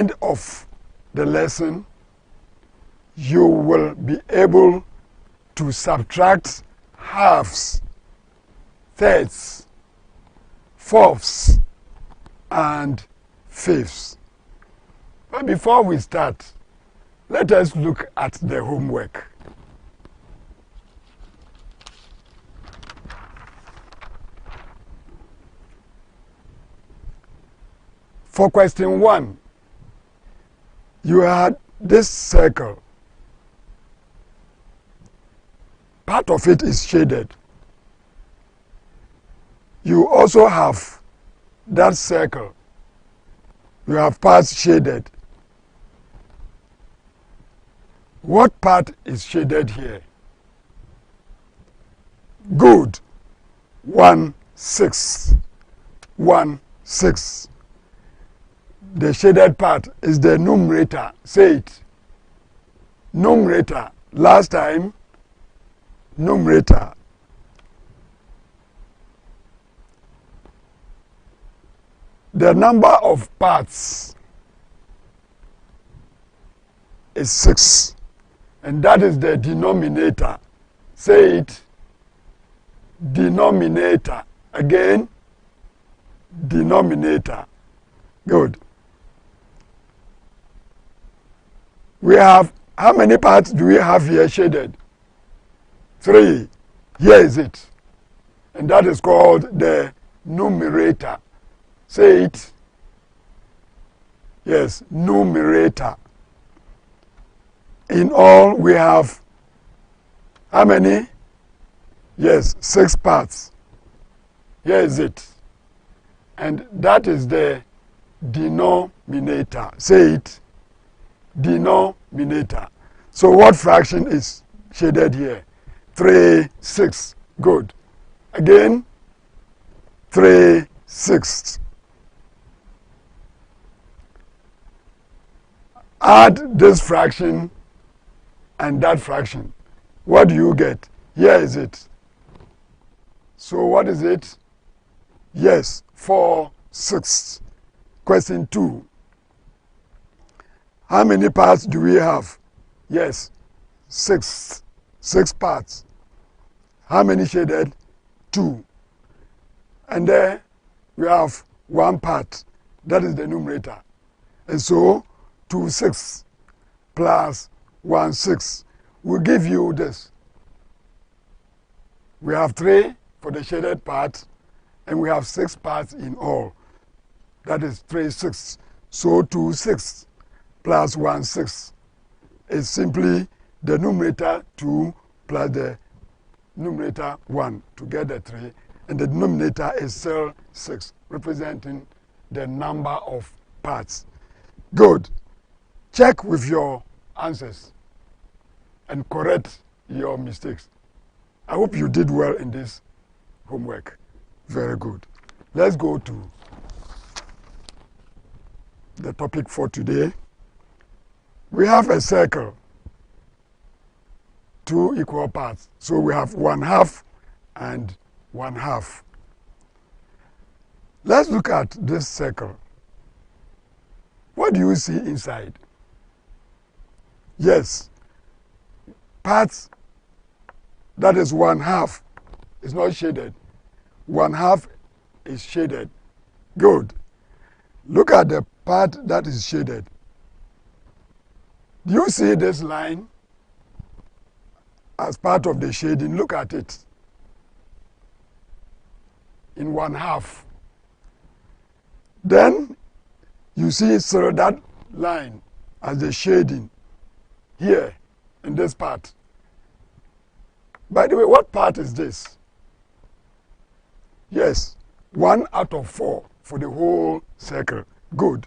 End of the lesson, you will be able to subtract halves, thirds, fourths, and fifths. But before we start, let us look at the homework. For question 1, you had this circle. Part of it is shaded. You also have that circle. You have parts shaded. What part is shaded here? Good. 1, 6. 1, 6. The shaded part is the numerator. Say it. Numerator. Last time, numerator. The number of parts is 6, and that is the denominator. Say it. Denominator. Again, denominator. Good. We have, how many parts do we have here shaded? 3. Here is it. And that is called the numerator. Say it. Yes, numerator. In all, we have how many? Yes, 6 parts. Here is it. And that is the denominator. Say it. Denominator. So what fraction is shaded here? 3, 6. Good. Again, 3, 6. Add this fraction and that fraction. What do you get? Here is it. So what is it? Yes, 4, 6. Question 2. How many parts do we have? Yes, 6. 6 parts. How many shaded? 2. And there we have 1 part. That is the numerator. And so 2, 6 plus 1, 6 will give you this. We have 3 for the shaded part, and we have 6 parts in all. That is 3, 6. So 2, 6 plus 1, 6 is simply the numerator 2 plus the numerator 1 to get the 3. And the denominator is still 6, representing the number of parts. Good. Check with your answers and correct your mistakes. I hope you did well in this homework. Very good. Let's go to the topic for today. We have a circle, 2 equal parts. So we have 1/2 and 1/2. Let's look at this circle. What do you see inside? Yes, parts, that is 1/2, is not shaded. 1/2 is shaded. Good. Look at the part that is shaded. Do you see this line as part of the shading? Look at it. In 1/2. Then you see so that line as the shading here in this part. By the way, what part is this? Yes, 1 out of 4 for the whole circle. Good.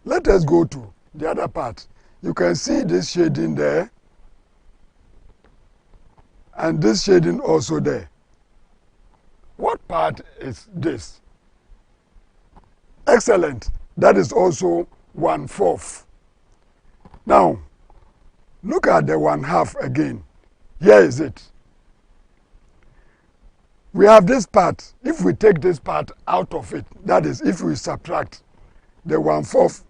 Let us go to the other part. You can see this shading there, and this shading also there. What part is this? Excellent. That is also 1/4. Now, look at the 1/2 again. Here is it. We have this part. If we take this part out of it, that is, if we subtract the 1/4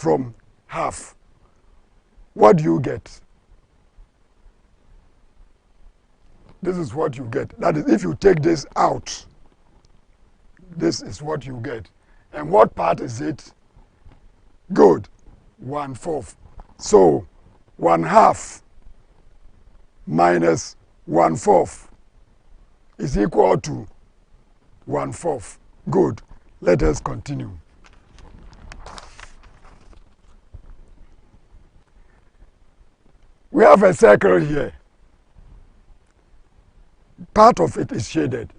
from half, what do you get? This is what you get. That is, if you take this out, this is what you get. And what part is it? Good. 1/4. So 1/2 minus 1/4 is equal to 1/4. Good. Let us continue. We have a circle here. Part of it is shaded.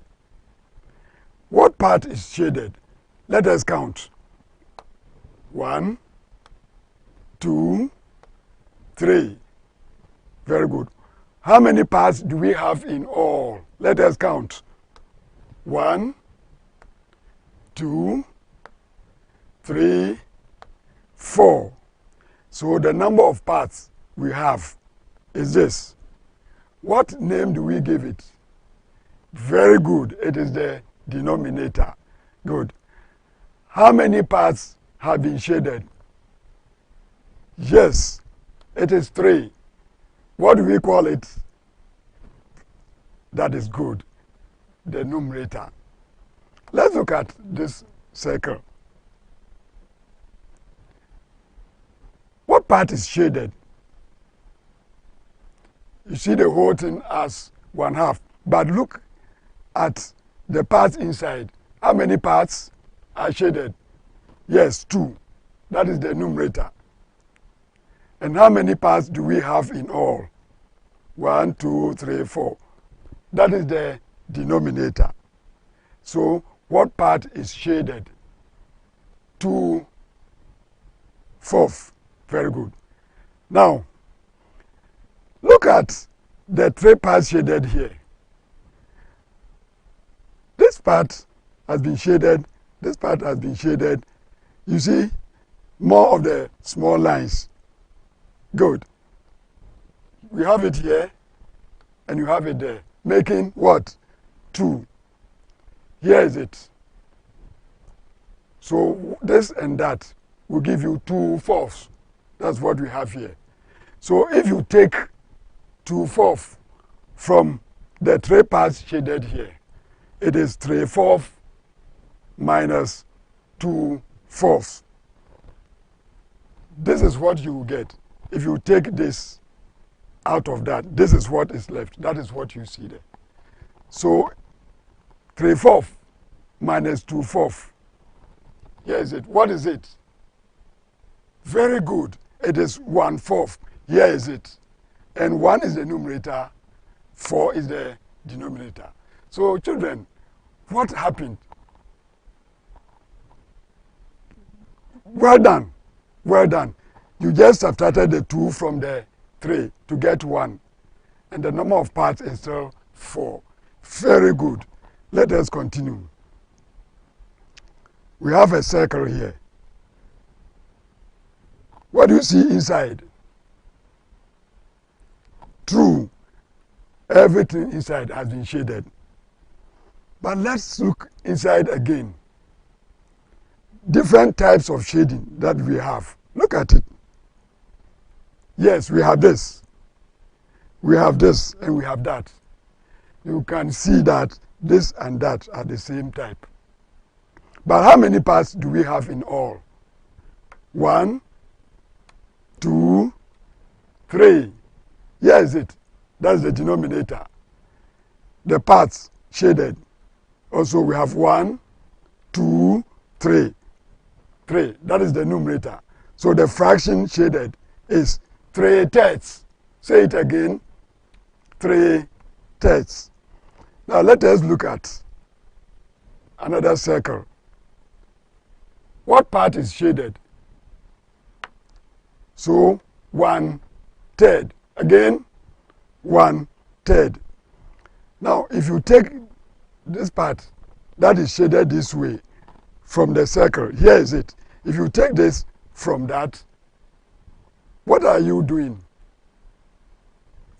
What part is shaded? Let us count. 1, 2, 3. Very good. How many parts do we have in all? Let us count. 1, 2, 3, 4. So the number of parts we have is this. What name do we give it? Very good. It is the denominator. Good. How many parts have been shaded? Yes, it is 3. What do we call it? That is good. The numerator. Let's look at this circle. What part is shaded? You see the whole thing as 1/2. But look at the parts inside. How many parts are shaded? Yes, 2. That is the numerator. And how many parts do we have in all? 1, 2, 3, 4. That is the denominator. So what part is shaded? 2/4. Very good. Now, look at the 3 parts shaded here. This part has been shaded. This part has been shaded. You see more of the small lines. Good. We have it here, and you have it there, making what? 2. Here is it. So this and that will give you 2/4. That's what we have here. So if you take 2/4 from the 3 parts shaded here, it is 3/4 minus 2/4. This is what you get. If you take this out of that, this is what is left. That is what you see there. So 3/4 minus 2/4. Here is it. What is it? Very good. It is 1/4. Here is it. And 1 is the numerator, 4 is the denominator. So children, what happened? Well done. Well done. You just subtracted the 2 from the 3 to get 1. And the number of parts is still 4. Very good. Let us continue. We have a circle here. What do you see inside? True. Everything inside has been shaded. But let's look inside again. Different types of shading that we have. Look at it. Yes, we have this. We have this and we have that. You can see that this and that are the same type. But how many parts do we have in all? 1, 2, 3. Here is it. That's the denominator. The parts shaded. Also we have 1, 2, 3. 3. That is the numerator. So the fraction shaded is 3/3. Say it again. 3/3. Now let us look at another circle. What part is shaded? So 1/3. Again, 1/3. Now if you take this part that is shaded this way from the circle, here is it. If you take this from that, what are you doing?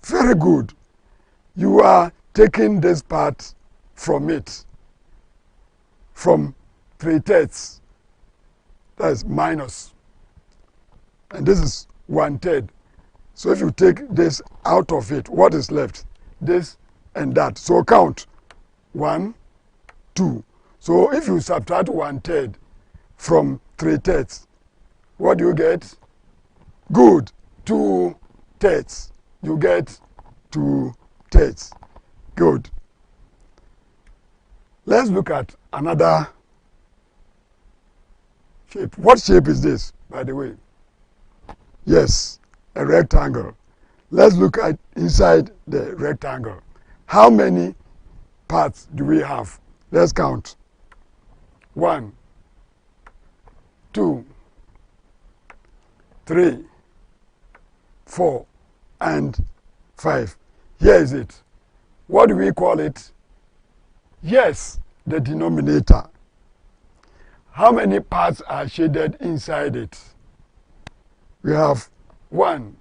Very good. You are taking this part from it, from 3/3. That is minus. and this is 1/3. So if you take this out of it, what is left? This and that. So count 1, 2. So if you subtract 1/3 from 3/3, what do you get? Good. 2/3. You get 2/3. Good. Let's look at another shape. What shape is this, by the way? Yes, a rectangle. Let's look at inside the rectangle. How many parts do we have? Let's count. 1, 2, 3, 4, and 5. Here is it. What do we call it? Yes, the denominator. How many parts are shaded inside it? We have 1,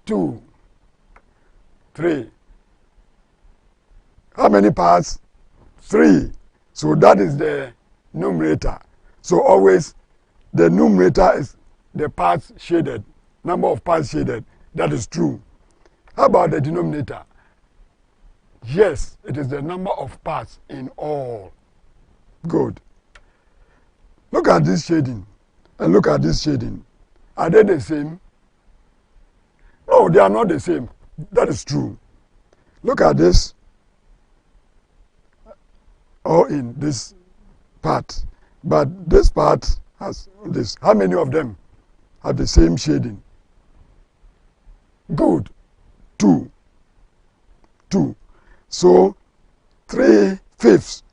2, 3. How many parts? 3. So that is the numerator. So always the numerator is the parts shaded, number of parts shaded. That is true. How about the denominator? Yes, it is the number of parts in all. Good. Look at this shading and look at this shading. Are they the same? No, they are not the same. That is true. Look at this, or in this part. But this part has this. How many of them have the same shading? Good. 2. 2. So 3/5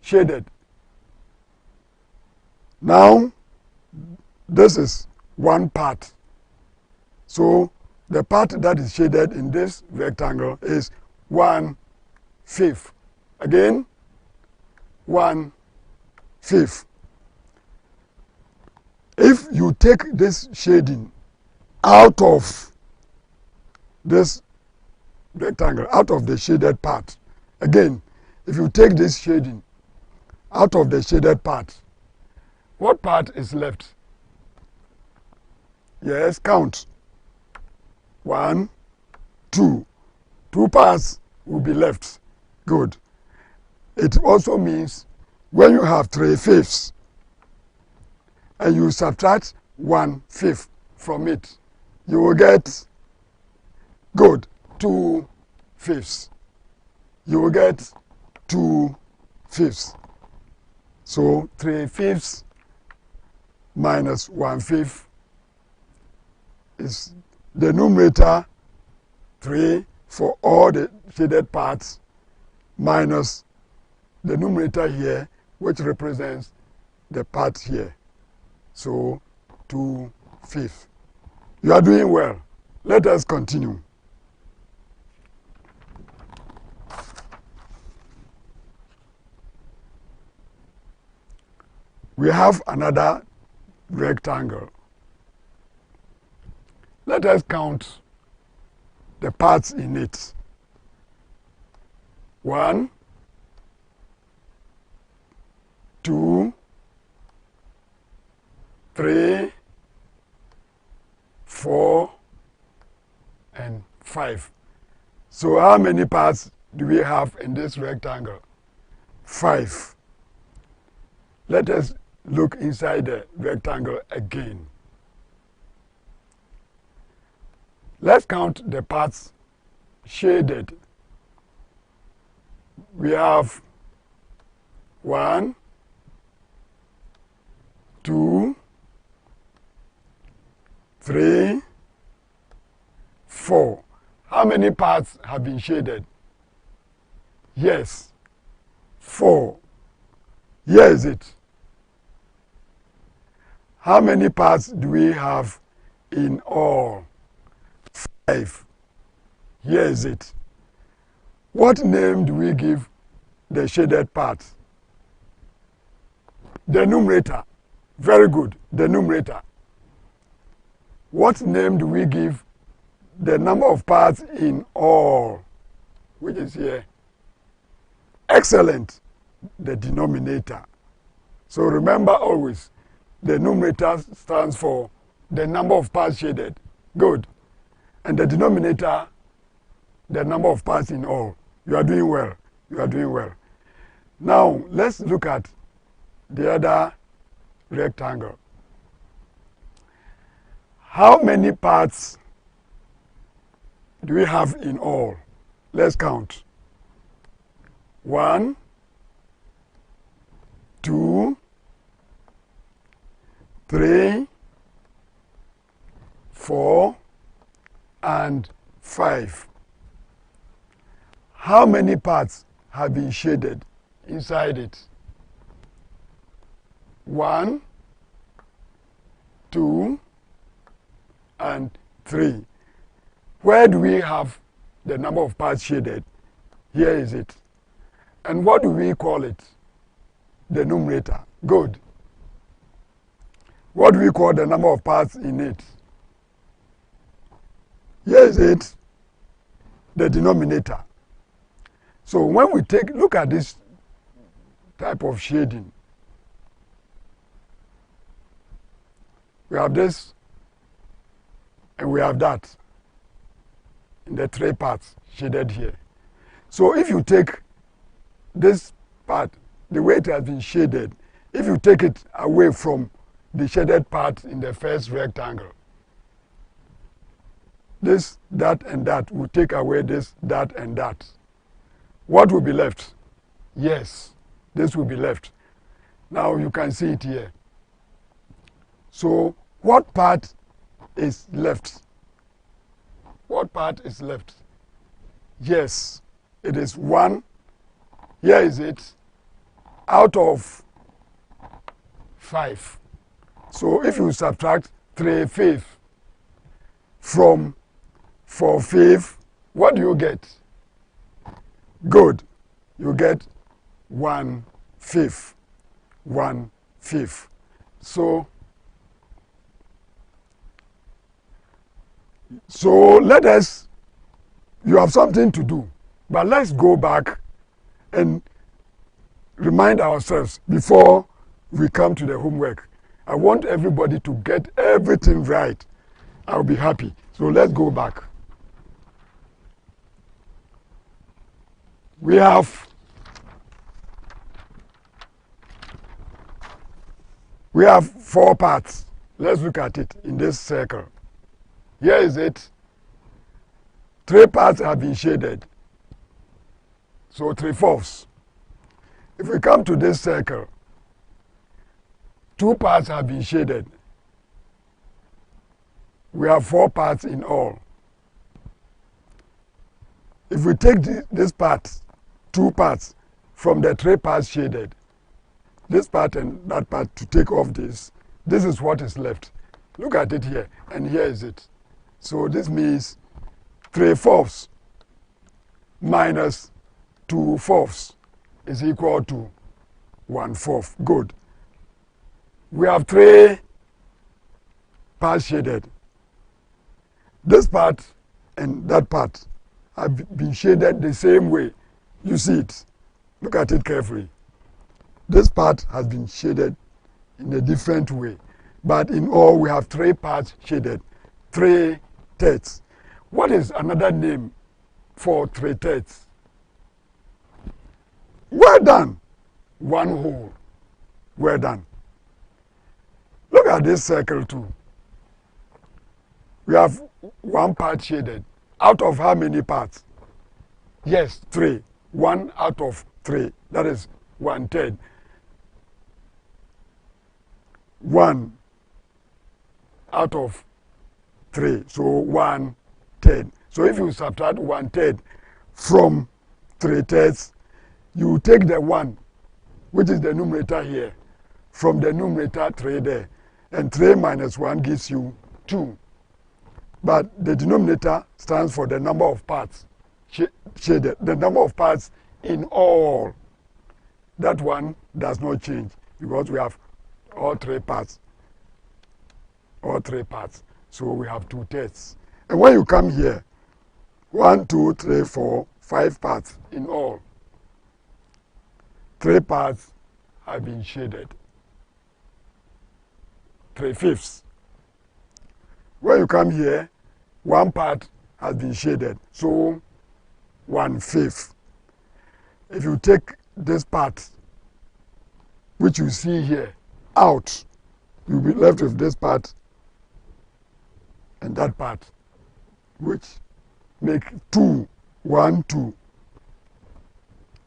shaded. Now this is one part. So the part that is shaded in this rectangle is 1/5. Again, 1/5. If you take this shading out of this rectangle, out of the shaded part, again, if you take this shading out of the shaded part, what part is left? Yes, count. 1, 2. 2 parts will be left. Good. It also means when you have 3/5 and you subtract 1/5 from it, you will get, good, 2/5. You will get 2/5. So 3/5 minus 1/5 is the numerator 3 for all the shaded parts minus the numerator here, which represents the part here. So 2/5. You are doing well. Let us continue. We have another rectangle. Let us count the parts in it. 1, 2, 3, 4, and 5. So how many parts do we have in this rectangle? 5. Let us look inside the rectangle again. Let's count the parts shaded. We have 1, 2, 3, 4. How many parts have been shaded? Yes, 4. Here is it. How many parts do we have in all? 5. Here is it. What name do we give the shaded part? The numerator. Very good, the numerator. What name do we give the number of parts in all, which is here? Excellent, the denominator. So remember always, the numerator stands for the number of parts shaded. Good. And the denominator, the number of parts in all. You are doing well. You are doing well. Now, let's look at the other rectangle. How many parts do we have in all? Let's count. 1, 2, 3, 4, and 5. How many parts have been shaded inside it? 1, 2, and 3. Where do we have the number of parts shaded? Here is it. And what do we call it? The numerator. Good. What do we call the number of parts in it? Here is it. The denominator. So when we look at this type of shading, we have this and we have that in the 3 parts shaded here. So if you take this part, the way it has been shaded, if you take it away from the shaded part in the first rectangle, this, that, and that will take away this, that, and that. What will be left? Yes, this will be left. Now you can see it here. So what part is left? What part is left? Yes, it is 1. Here is it. Out of 5. So if you subtract 3/5 from 4/5, what do you get? Good. You get 1/5. 1/5. So let us, you have something to do, but let's go back and remind ourselves before we come to the homework. I want everybody to get everything right. I'll be happy. So let's go back. We have We have 4 parts. Let's look at it in this circle. Here is it. 3 parts have been shaded. So 3/4. If we come to this circle, 2 parts have been shaded. We have 4 parts in all. If we take this part, 2 parts, from the 3 parts shaded, this part and that part to take off this is what is left. Look at it here, and here is it. So this means 3/4 minus 2/4 is equal to 1/4. Good. We have 3 parts shaded. This part and that part have been shaded the same way. You see it. Look at it carefully. This part has been shaded in a different way. But in all, we have 3 parts shaded. 3/3. What is another name for 3/3? Well done. 1 whole. Well done. Look at this circle too. We have 1 part shaded. Out of how many parts? Yes, 3. 1 out of 3. That is 1/3. 1 out of 3. So 1/3. So if you subtract 1/3 from 3/3, you take the 1, which is the numerator here, from the numerator 3 there. And 3 minus 1 gives you 2. But the denominator stands for the number of parts shaded, the number of parts in all. That one does not change because we have all 3 parts. All 3 parts. So we have 2/3. And when you come here, 1, 2, 3, 4, 5 parts in all. 3 parts have been shaded. 3/5. When you come here, one part has been shaded, so 1/5. If you take this part, which you see here, out, you'll be left with this part and that part, which make 2, 1, 2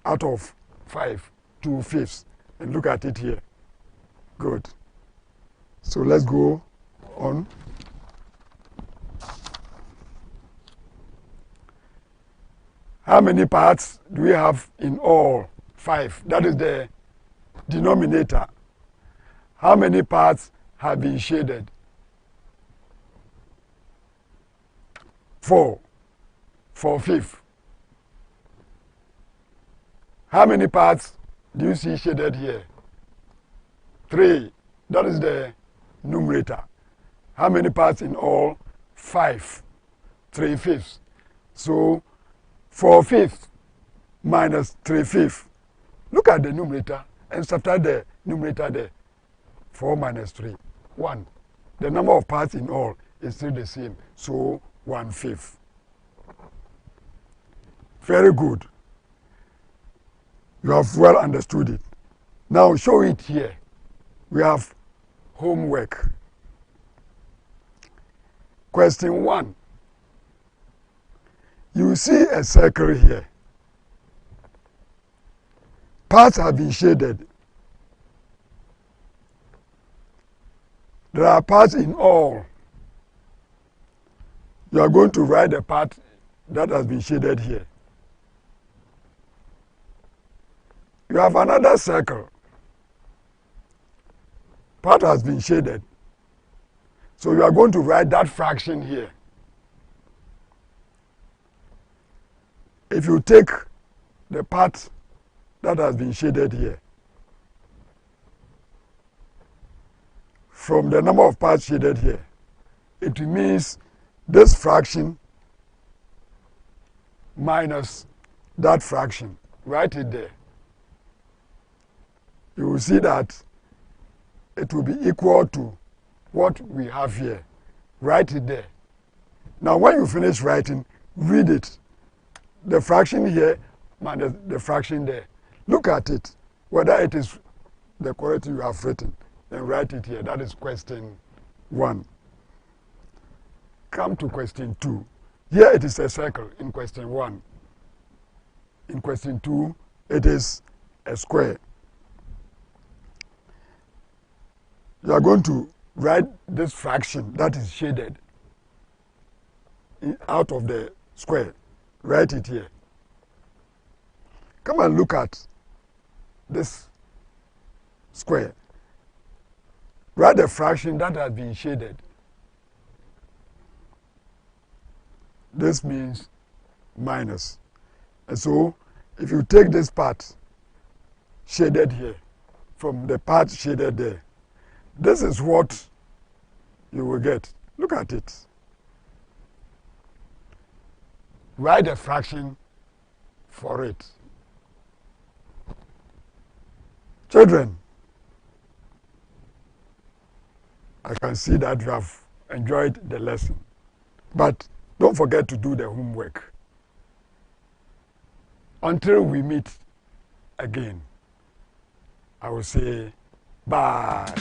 out of 5, 2/5. And look at it here. Good. So let's go on. How many parts do we have in all? 5. That is the denominator. How many parts have been shaded? 4. 4/5. How many parts do you see shaded here? 3. That is the numerator. How many parts in all? 5. 3/5. So 4/5 minus 3/5. Look at the numerator and subtract the numerator there. 4 minus 3, 1. The number of parts in all is still the same, so 1/5. Very good. You have well understood it. Now show it here. We have homework. Question 1. You see a circle here. Parts have been shaded. There are parts in all. You are going to write the part that has been shaded here. You have another circle. Part has been shaded. So you are going to write that fraction here. If you take the part that has been shaded here, from the number of parts shaded here, it means this fraction minus that fraction. Write it there. You will see that it will be equal to what we have here. Write it there. Now when you finish writing, read it. The fraction here minus the fraction there. Look at it, whether it is the correct you have written. Then write it here. That is question 1. Come to question 2. Here it is a circle in question 1. In question 2, it is a square. You are going to write this fraction that is shaded out of the square. Write it here. Come and look at this square. Write the fraction that has been shaded. This means minus. And so, if you take this part shaded here from the part shaded there, this is what you will get. Look at it. Write a fraction for it. Children, I can see that you have enjoyed the lesson. But don't forget to do the homework. Until we meet again, I will say bye.